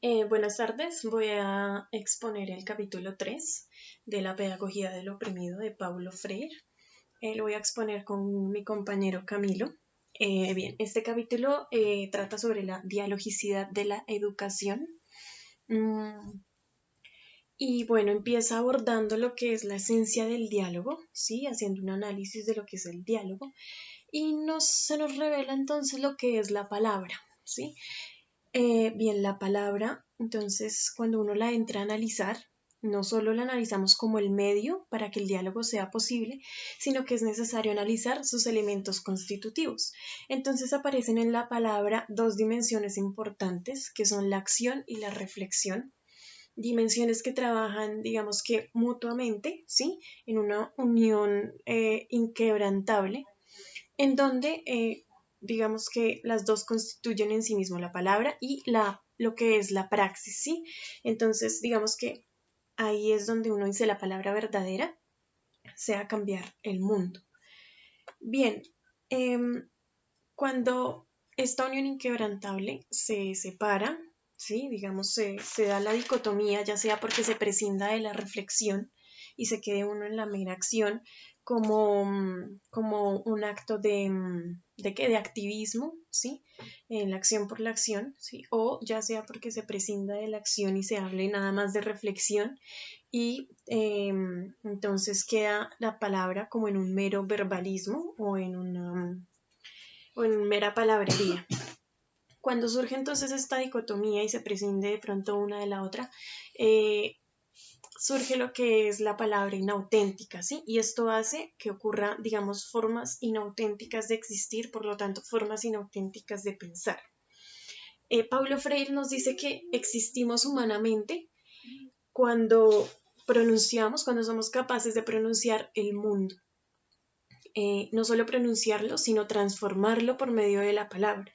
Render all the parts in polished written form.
Buenas tardes, voy a exponer el capítulo 3 de la pedagogía del oprimido de Paulo Freire. Lo voy a exponer con mi compañero Camilo. Bien, este capítulo trata sobre la dialogicidad de la educación. Mm, y bueno, empieza abordando lo que es la esencia del diálogo, ¿sí? Haciendo un análisis de lo que es el diálogo. Y se nos revela entonces lo que es la palabra, ¿sí? Bien, la palabra, entonces, cuando uno la entra a analizar, no solo la analizamos como el medio para que el diálogo sea posible, sino que es necesario analizar sus elementos constitutivos. Entonces aparecen en la palabra dos dimensiones importantes, que son la acción y la reflexión. Dimensiones que trabajan, digamos que mutuamente, ¿sí? En una unión inquebrantable en donde digamos que las dos constituyen en sí mismo la palabra y lo que es la praxis, ¿sí? Entonces, digamos que ahí es donde uno dice la palabra verdadera, sea cambiar el mundo. Bien, eh, cuando esta unión inquebrantable se separa, ¿sí? Digamos, se da la dicotomía, ya sea porque se prescinda de la reflexión y se quede uno en la mera acción como un acto de activismo, ¿sí? En la acción por la acción, ¿sí? O ya sea porque se prescinda de la acción y se hable nada más de reflexión y entonces queda la palabra como en un mero verbalismo o en mera palabrería. Cuando surge entonces esta dicotomía y se prescinde de pronto una de la otra, eh, surge lo que es la palabra inauténtica, ¿sí? Y esto hace que ocurra, digamos, formas inauténticas de existir, por lo tanto, formas inauténticas de pensar. Paulo Freire nos dice que existimos humanamente cuando pronunciamos, cuando somos capaces de pronunciar el mundo. No solo pronunciarlo, sino transformarlo por medio de la palabra.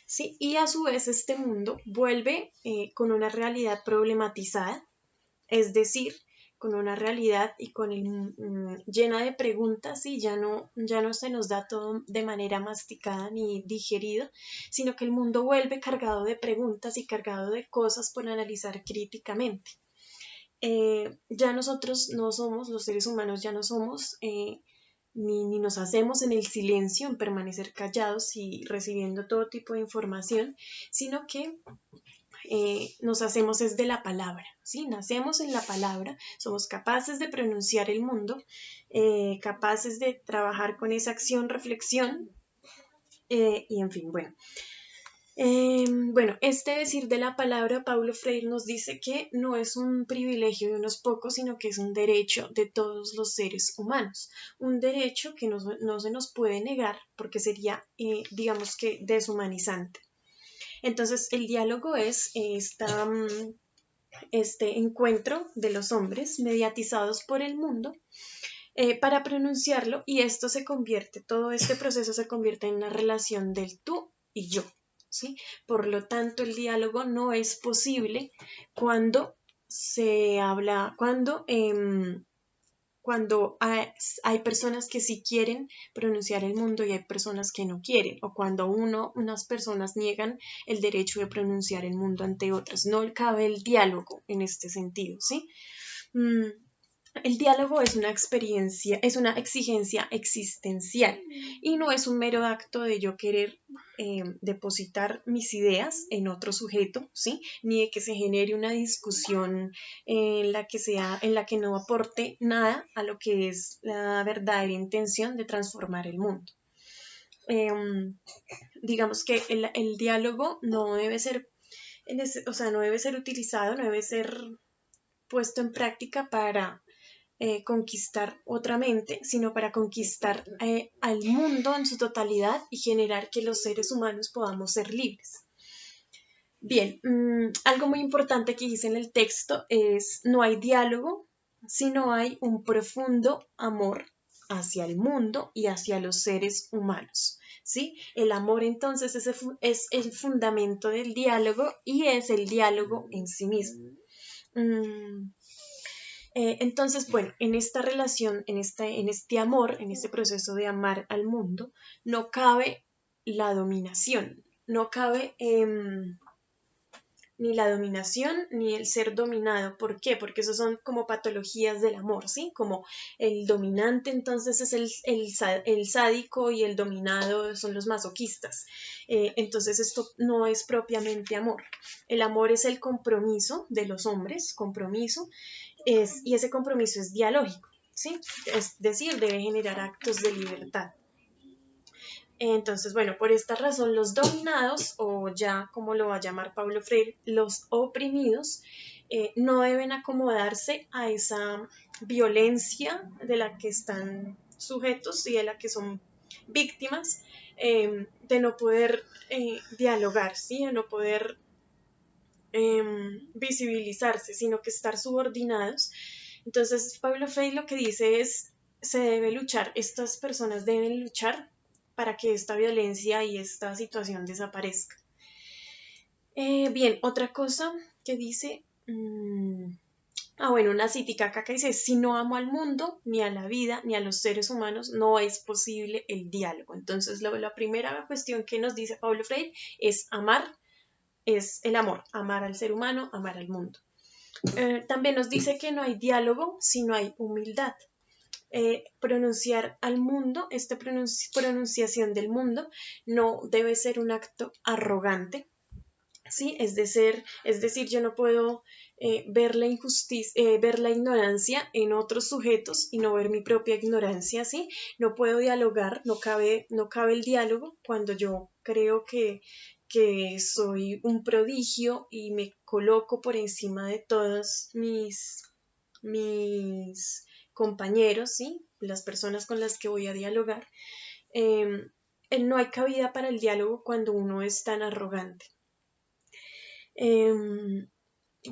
¿Sí? Y a su vez este mundo vuelve con una realidad problematizada, es decir, con una realidad y llena de preguntas y ya no se nos da todo de manera masticada ni digerido, sino que el mundo vuelve cargado de preguntas y cargado de cosas por analizar críticamente. Ya nosotros no somos, los seres humanos ya no somos ni nos hacemos en el silencio, en permanecer callados y recibiendo todo tipo de información, sino que nos hacemos es de la palabra, ¿sí? Nacemos en la palabra, somos capaces de pronunciar el mundo, capaces de trabajar con esa acción, reflexión, y en fin, bueno. Bueno, este decir de la palabra, Paulo Freire nos dice que no es un privilegio de unos pocos, sino que es un derecho de todos los seres humanos. Un derecho que no se nos puede negar porque sería, digamos que, deshumanizante. Entonces, el diálogo es este encuentro de los hombres mediatizados por el mundo para pronunciarlo y todo este proceso se convierte en una relación del tú y yo. ¿Sí? Por lo tanto, el diálogo no es posible cuando se habla, cuando hay personas que sí quieren pronunciar el mundo y hay personas que no quieren, o cuando unas personas niegan el derecho de pronunciar el mundo ante otras. No cabe el diálogo en este sentido, ¿sí? El diálogo es una experiencia, es una exigencia existencial y no es un mero acto de yo querer depositar mis ideas en otro sujeto, ¿sí? Ni de que se genere una discusión en la que no aporte nada a lo que es la verdadera intención de transformar el mundo. Digamos que el diálogo no debe ser, no debe ser utilizado, no debe ser puesto en práctica para conquistar otra mente, sino para conquistar al mundo en su totalidad y generar que los seres humanos podamos ser libres. Bien, algo muy importante que dice en el texto es no hay diálogo, sino hay un profundo amor hacia el mundo y hacia los seres humanos. ¿Sí? El amor entonces es el fundamento del diálogo y es el diálogo en sí mismo. Entonces, bueno, en esta relación, en este amor, en este proceso de amar al mundo, no cabe la dominación, no cabe ni la dominación, ni el ser dominado. ¿Por qué? Porque esos son como patologías del amor, ¿sí? Como el dominante entonces es el sádico y el dominado son los masoquistas. Entonces esto no es propiamente amor. El amor es el compromiso de los hombres, compromiso, y ese compromiso es dialógico, ¿sí? Es decir, debe generar actos de libertad. Entonces, bueno, por esta razón los dominados, o ya como lo va a llamar Paulo Freire, los oprimidos, no deben acomodarse a esa violencia de la que están sujetos y de la que son víctimas, de no poder dialogar, ¿sí? De no poder visibilizarse, sino que estar subordinados. Entonces, Paulo Freire lo que dice es, se debe luchar, estas personas deben luchar para que esta violencia y esta situación desaparezca. Bien, otra cosa que dice, bueno, una cítica acá que dice, si no amo al mundo, ni a la vida, ni a los seres humanos, no es posible el diálogo. Entonces, la primera cuestión que nos dice Paulo Freire es amar, es el amor, amar al ser humano, amar al mundo. También nos dice que no hay diálogo si no hay humildad. Pronunciar al mundo, esta pronunciación del mundo no debe ser un acto arrogante, ¿sí? Es decir, yo no puedo ver la injusticia, ver la ignorancia en otros sujetos y no ver mi propia ignorancia, ¿sí? No puedo dialogar, no cabe el diálogo cuando yo creo que soy un prodigio y me coloco por encima de todos mis compañeros, ¿sí? Las personas con las que voy a dialogar. No hay cabida para el diálogo cuando uno es tan arrogante.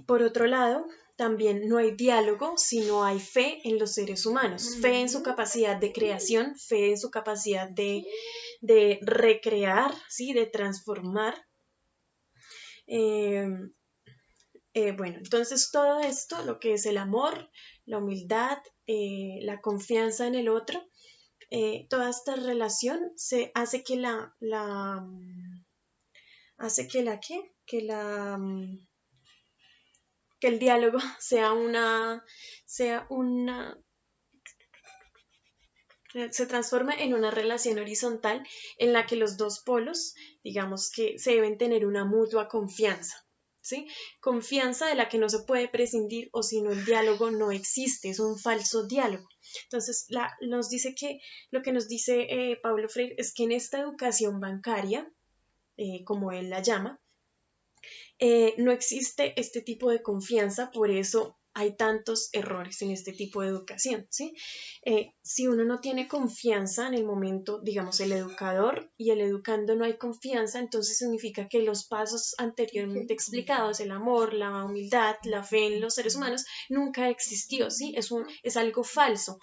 Por otro lado, también no hay diálogo si no hay fe en los seres humanos, fe en su capacidad de creación, fe en su capacidad de recrear, ¿sí? De transformar. Bueno, entonces todo esto, lo que es el amor, la humildad, la confianza en el otro, toda esta relación se hace que que el diálogo se transforma en una relación horizontal en la que los dos polos, digamos que se deben tener una mutua confianza, ¿sí? Confianza de la que no se puede prescindir o si no el diálogo no existe, es un falso diálogo. Entonces, nos dice que lo que nos dice Paulo Freire es que en esta educación bancaria, como él la llama, no existe este tipo de confianza, por eso hay tantos errores en este tipo de educación, ¿sí? Si uno no tiene confianza en el momento, digamos, el educador y el educando no hay confianza, entonces significa que los pasos anteriormente explicados, el amor, la humildad, la fe en los seres humanos, nunca existió, ¿sí? Es algo falso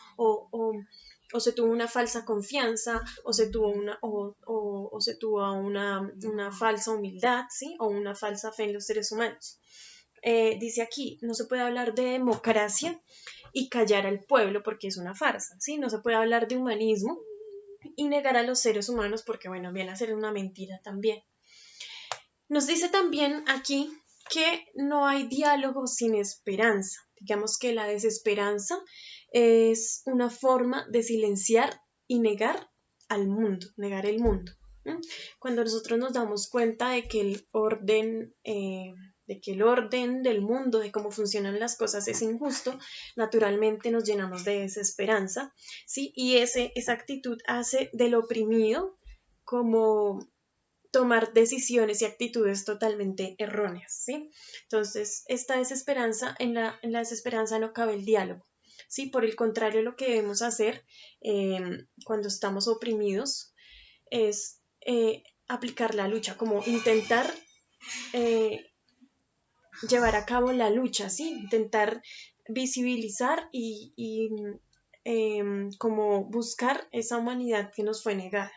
o se tuvo una falsa confianza, o se tuvo una falsa humildad, ¿sí? O una falsa fe en los seres humanos. Dice aquí, no se puede hablar de democracia y callar al pueblo porque es una farsa, ¿sí? No se puede hablar de humanismo y negar a los seres humanos porque, bueno, viene a ser una mentira también. Nos dice también aquí que no hay diálogo sin esperanza. Digamos que la desesperanza es una forma de silenciar y negar al mundo, negar el mundo. Cuando nosotros nos damos cuenta de que el orden del mundo, de cómo funcionan las cosas es injusto, naturalmente nos llenamos de desesperanza, ¿sí? Y esa actitud hace del oprimido como tomar decisiones y actitudes totalmente erróneas, ¿sí? Entonces, esta desesperanza, en la desesperanza no cabe el diálogo, ¿sí? Por el contrario, lo que debemos hacer cuando estamos oprimidos es aplicar la lucha, como intentar llevar a cabo la lucha, ¿sí? Intentar visibilizar y como buscar esa humanidad que nos fue negada.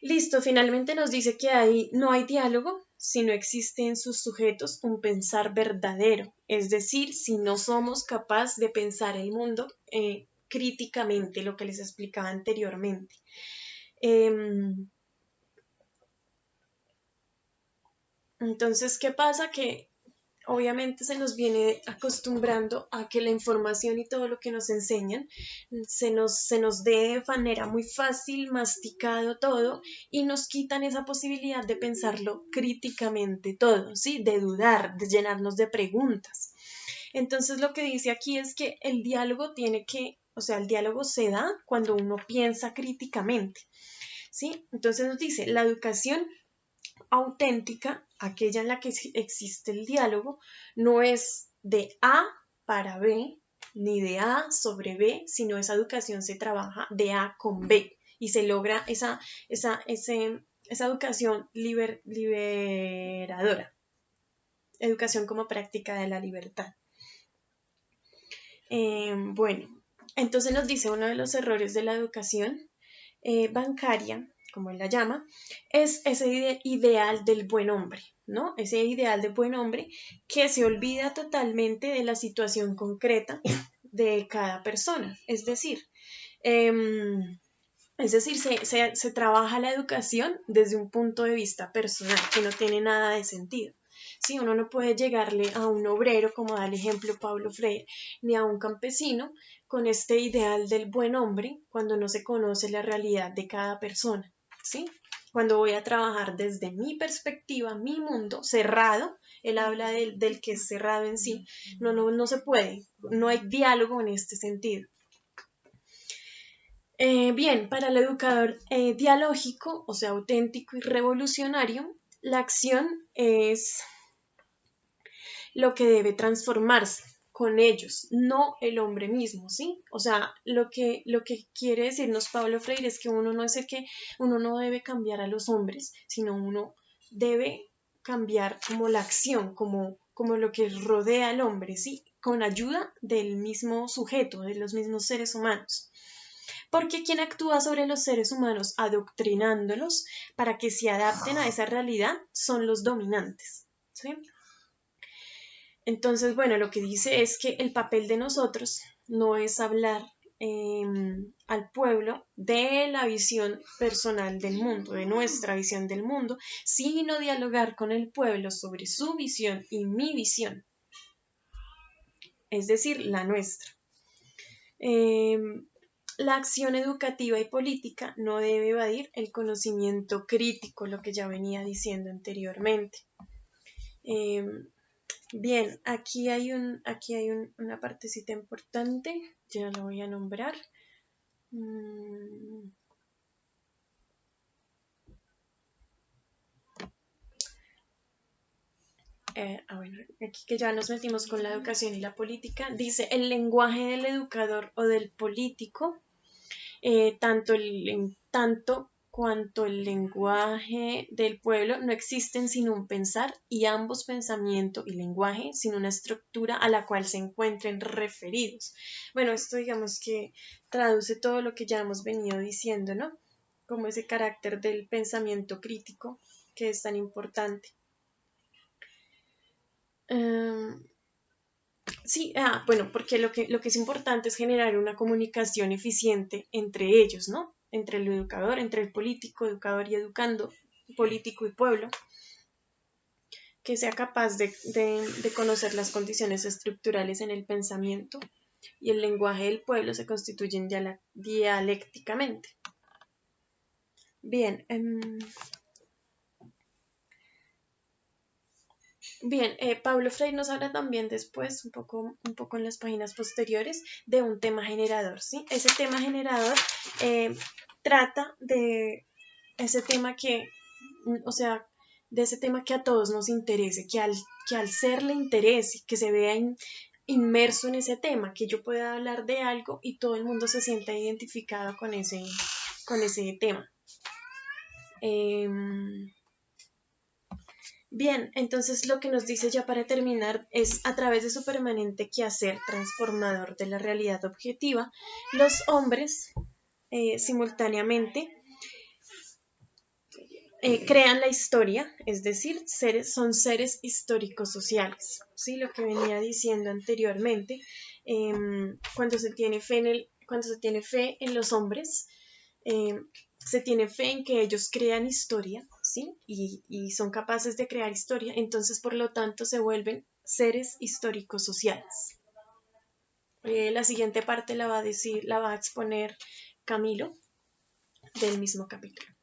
Listo, finalmente nos dice que no hay diálogo si no existe en sus sujetos un pensar verdadero, es decir, si no somos capaces de pensar el mundo críticamente, lo que les explicaba anteriormente. Entonces, ¿qué pasa? Que obviamente se nos viene acostumbrando a que la información y todo lo que nos enseñan se nos dé de manera muy fácil, masticado todo, y nos quitan esa posibilidad de pensarlo críticamente todo, ¿sí? De dudar, de llenarnos de preguntas. Entonces lo que dice aquí es que el diálogo el diálogo se da cuando uno piensa críticamente, ¿sí? Entonces nos dice, la educación auténtica, aquella en la que existe el diálogo, no es de A para B, ni de A sobre B, sino esa educación se trabaja de A con B y se logra esa educación liberadora, educación como práctica de la libertad. Bueno, entonces nos dice uno de los errores de la educación bancaria, como él la llama, es ese ideal del buen hombre, ¿no? Ese ideal del buen hombre que se olvida totalmente de la situación concreta de cada persona. Se trabaja la educación desde un punto de vista personal, que no tiene nada de sentido. Sí, uno no puede llegarle a un obrero, como da el ejemplo Paulo Freire, ni a un campesino con este ideal del buen hombre cuando no se conoce la realidad de cada persona. ¿Sí? Cuando voy a trabajar desde mi perspectiva, mi mundo cerrado, él habla del que es cerrado en sí, no se puede, no hay diálogo en este sentido. Bien, para el educador dialógico, o sea, auténtico y revolucionario, la acción es lo que debe transformarse con ellos, no el hombre mismo, ¿sí? O sea, lo que quiere decirnos Pablo Freire es que uno no debe cambiar a los hombres, sino uno debe cambiar como la acción, como lo que rodea al hombre, ¿sí? Con ayuda del mismo sujeto, de los mismos seres humanos. Porque quien actúa sobre los seres humanos adoctrinándolos para que se adapten a esa realidad son los dominantes, ¿sí? Entonces, bueno, lo que dice es que el papel de nosotros no es hablar al pueblo de la visión personal del mundo, de nuestra visión del mundo, sino dialogar con el pueblo sobre su visión y mi visión, es decir, la nuestra. La acción educativa y política no debe evadir el conocimiento crítico, lo que ya venía diciendo anteriormente. Bien, una partecita importante, ya lo voy a nombrar. Bueno, aquí que ya nos metimos con la educación y la política, dice el lenguaje del educador o del político, tanto cuanto el lenguaje del pueblo no existen sin un pensar y ambos pensamiento y lenguaje sin una estructura a la cual se encuentren referidos. Bueno, esto digamos que traduce todo lo que ya hemos venido diciendo, ¿no? Como ese carácter del pensamiento crítico que es tan importante. Sí, bueno, porque lo que es importante es generar una comunicación eficiente entre ellos, ¿no? Entre el educador, entre el político, educador y educando, político y pueblo, que sea capaz de conocer las condiciones estructurales en el pensamiento y el lenguaje del pueblo se constituyen dialécticamente. Bien, Bien, Pablo Freire nos habla también después, un poco en las páginas posteriores, de un tema generador, ¿sí? Ese tema generador trata de ese tema de ese tema que a todos nos interese, que al ser le interese, que se vea inmerso en ese tema, que yo pueda hablar de algo y todo el mundo se sienta identificado con ese tema. Bien, entonces lo que nos dice ya para terminar es a través de su permanente quehacer transformador de la realidad objetiva, los hombres simultáneamente crean la historia, es decir, son seres históricos sociales, ¿sí? Lo que venía diciendo anteriormente, cuando se tiene fe en los hombres, se tiene fe en que ellos crean historia, ¿sí? Y son capaces de crear historia, entonces por lo tanto se vuelven seres históricos sociales. La siguiente parte la va a decir, la va a exponer Camilo del mismo capítulo.